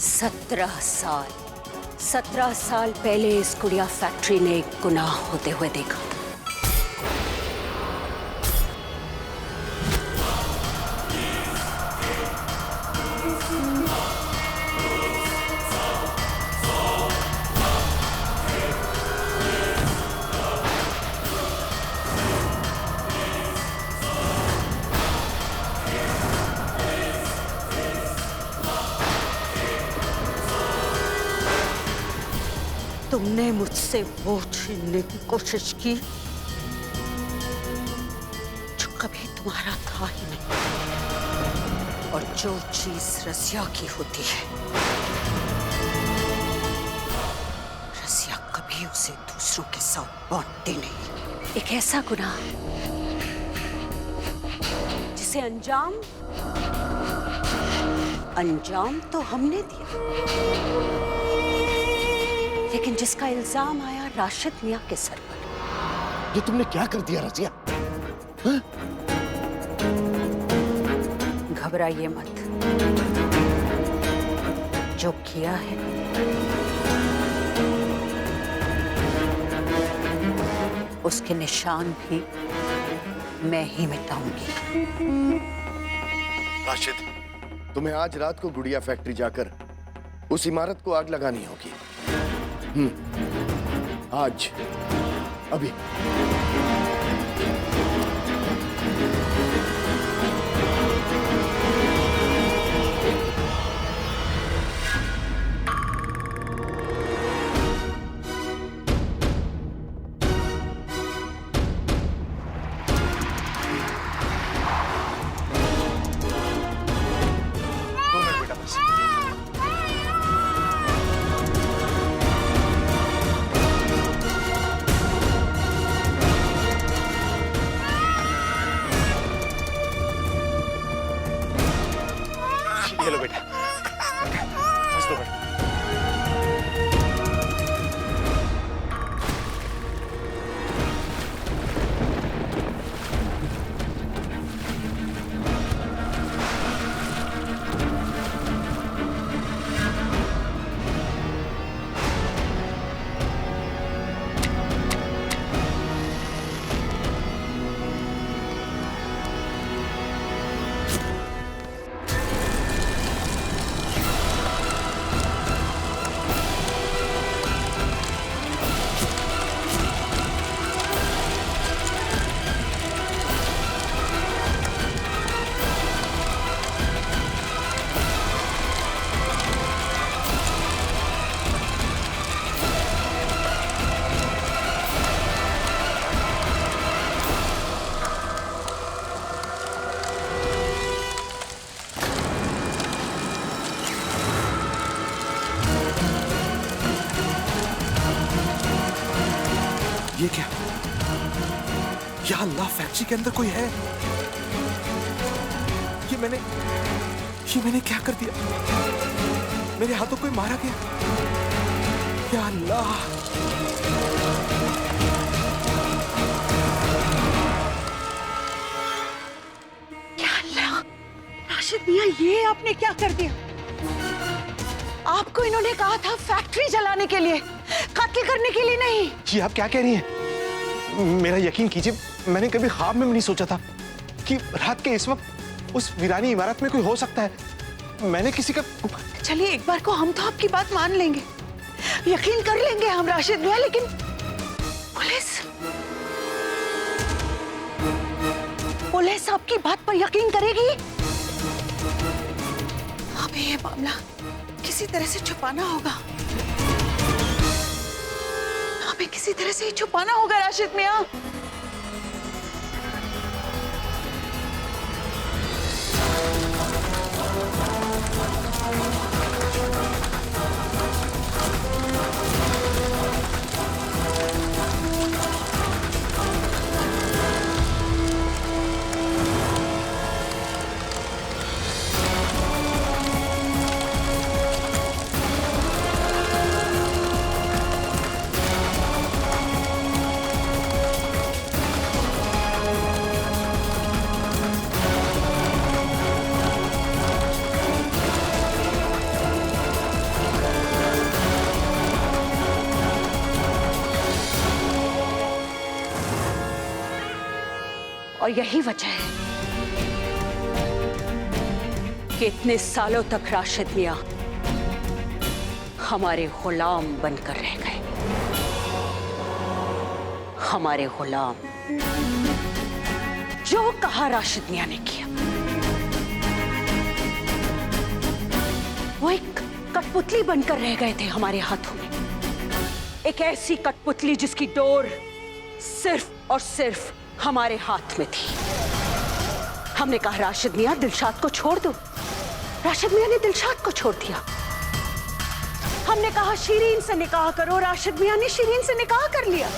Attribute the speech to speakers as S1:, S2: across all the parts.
S1: 17 साल पहले इस गुड़िया फैक्ट्री ने एक गुनाह होते हुए देखा था। तुमने मुझसे वो छीनने की कोशिश की जो कभी तुम्हारा था ही नहीं, और जो चीज रसिया की होती है, रसिया कभी उसे दूसरों के साथ बांटती नहीं। एक ऐसा गुनाह जिसे अंजाम तो हमने दिया, लेकिन जिसका इल्जाम आया राशिद मियां के सर पर।
S2: ये तुमने क्या कर दिया रजिया?
S1: घबराइए मत, जो किया है उसके निशान भी मैं ही मिटाऊंगी।
S2: राशिद, तुम्हें आज रात को गुड़िया फैक्ट्री जाकर उस इमारत को आग लगानी होगी। आज, अभी।
S3: हेलो बेटा, बस दो बेटा। ये क्या? या अल्लाह, फैक्ट्री के अंदर कोई है। ये मैंने क्या कर दिया? मेरे हाथों कोई मारा गया। या अल्लाह,
S1: या अल्लाह, राशिद मियां, ये आपने क्या कर दिया? आपको इन्होंने कहा था फैक्ट्री जलाने के लिए, कत्ल करने के लिए नहीं।
S3: जी आप क्या कह रही हैं? मेरा यकीन कीजिए, मैंने कभी ख्वाब में भी नहीं सोचा था कि रात के इस वक्त उस वीरानी इमारत में कोई हो सकता है। मैंने किसी का...
S1: चलिए, एक बार को हम तो आपकी बात मान लेंगे, यकीन कर लेंगे हम राशिद मियां, लेकिन पुलिस आपकी बात पर यकीन करेगी? हमें ये मामला किसी तरह से छुपाना होगा, हमें किसी तरह से छुपाना होगा राशिद मियां। और यही वजह है कि इतने सालों तक राशिद मियां हमारे गुलाम बनकर रह गए। हमारे गुलाम। जो कहा राशिद मियां ने किया। वो एक कठपुतली बनकर रह गए थे हमारे हाथों में। एक ऐसी कठपुतली जिसकी डोर सिर्फ और सिर्फ हमारे हाथ में थी। हमने कहा राशिद मियां दिलशाद को छोड़ दो। राशिद मियां ने दिलशाद को छोड़ दिया। हमने कहा शीरीन से निकाह करो। राशिद मियां ने शीरीन से निकाह कर लिया।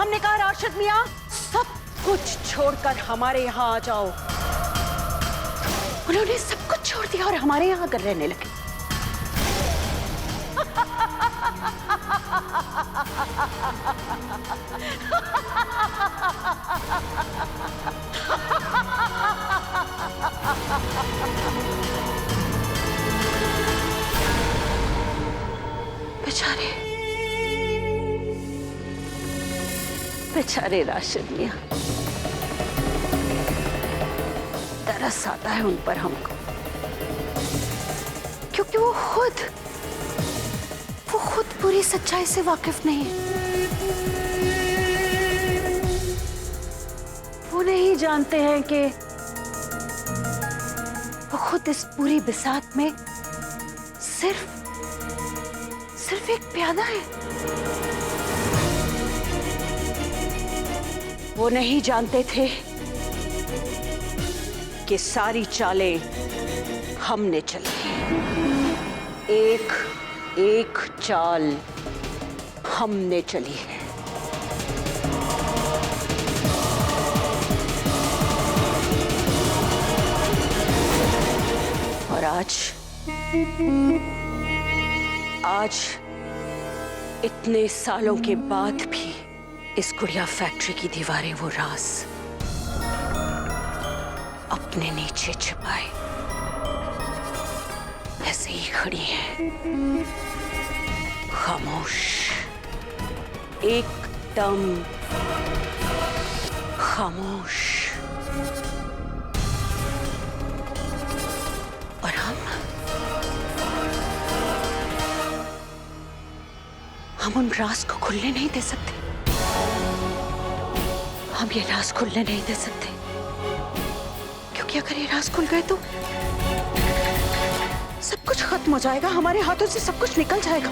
S1: हमने कहा राशिद मियां सब कुछ छोड़कर हमारे यहाँ आ जाओ। उन्होंने सब कुछ छोड़ दिया और हमारे यहाँ आकर रहने लगे। बेचारे बेचारे राशिद मियां। तरस आता है उन पर हमको, क्योंकि वो खुद पूरी सच्चाई से वाकिफ नहीं है। वो नहीं जानते हैं कि वो खुद इस पूरी बिसात में सिर्फ एक प्यादा है। वो नहीं जानते थे कि सारी चालें हमने चली। एक एक चाल हमने चली है। और आज इतने सालों के बाद भी इस गुड़िया फैक्ट्री की दीवारें वो राज अपने नीचे छिपाए ऐसे ही खड़ी हैं, खामोश, एकदम खामोश। और हम उन राज को खुलने नहीं दे सकते। हम ये राज खुलने नहीं दे सकते, क्योंकि अगर ये राज खुल गए तो सब कुछ खत्म हो जाएगा। हमारे हाथों से सब कुछ निकल जाएगा।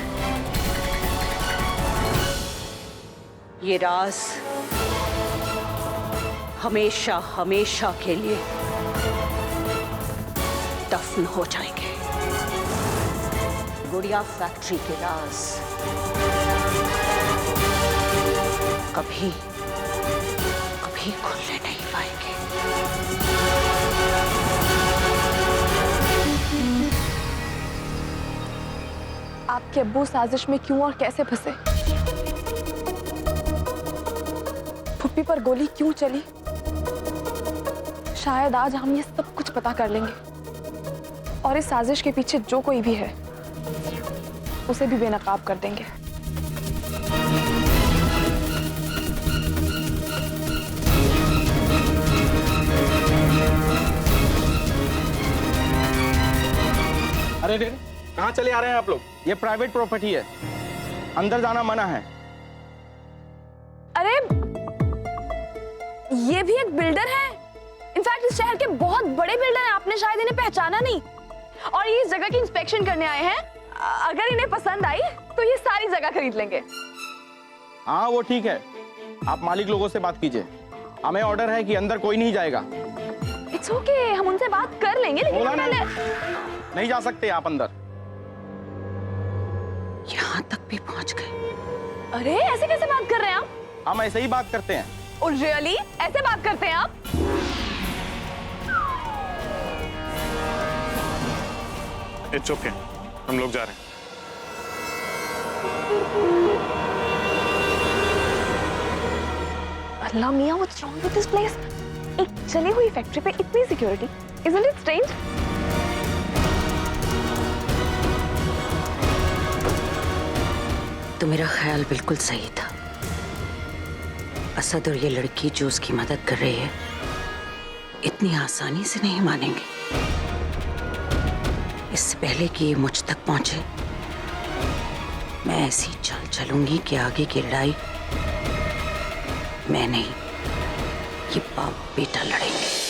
S1: ये राज हमेशा हमेशा के लिए दफन हो जाएंगे। गुड़िया फैक्ट्री के राज कभी कभी खुलने नहीं पाएंगे।
S4: आपके अब्बू साजिश में क्यों और कैसे फंसे? फुप्पी पर गोली क्यों चली? शायद आज हम ये सब कुछ पता कर लेंगे और इस साजिश के पीछे जो कोई भी है उसे भी बेनकाब कर देंगे।
S5: अरे कहाँ चले आ रहे हैं आप लोग? ये प्राइवेट प्रॉपर्टी है, अंदर जाना मना है।
S4: अरे ये भी एक बिल्डर है। इनफैक्ट इस शहर के बहुत बड़े बिल्डर हैं। आपने शायद इन्हें पहचाना नहीं। और ये इस जगह की इंस्पेक्शन करने आए हैं। अगर इन्हें पसंद आई तो ये सारी जगह खरीद लेंगे।
S5: हाँ वो ठीक है, आप मालिक लोगों से बात कीजिए। हमें ऑर्डर है कि अंदर कोई नहीं जाएगा।
S4: इट्स ओके, हम उनसे बात कर लेंगे, लेकिन हम पहले
S5: नहीं जा सकते आप अंदर।
S1: यहां तक भी पहुंच गए।
S4: अरे ऐसे कैसे बात कर रहे हैं आप?
S5: हम ऐसे ही बात करते हैं।
S4: और रियली ऐसे बात करते हैं आप?
S6: इट्स ओके, हम लोग जा रहे हैं।
S4: Allah Miyan, what's wrong with this place? एक चली हुई फैक्ट्री पे इतनी सिक्योरिटी, इजंट इट स्ट्रेंज?
S1: तो मेरा ख्याल बिल्कुल सही था। असद और ये लड़की जो उसकी मदद कर रही है इतनी आसानी से नहीं मानेंगे। इससे पहले कि ये मुझ तक पहुंचे मैं ऐसी चाल चलूंगी कि आगे की लड़ाई मैं नहीं, ये बाप बेटा लड़ेंगे।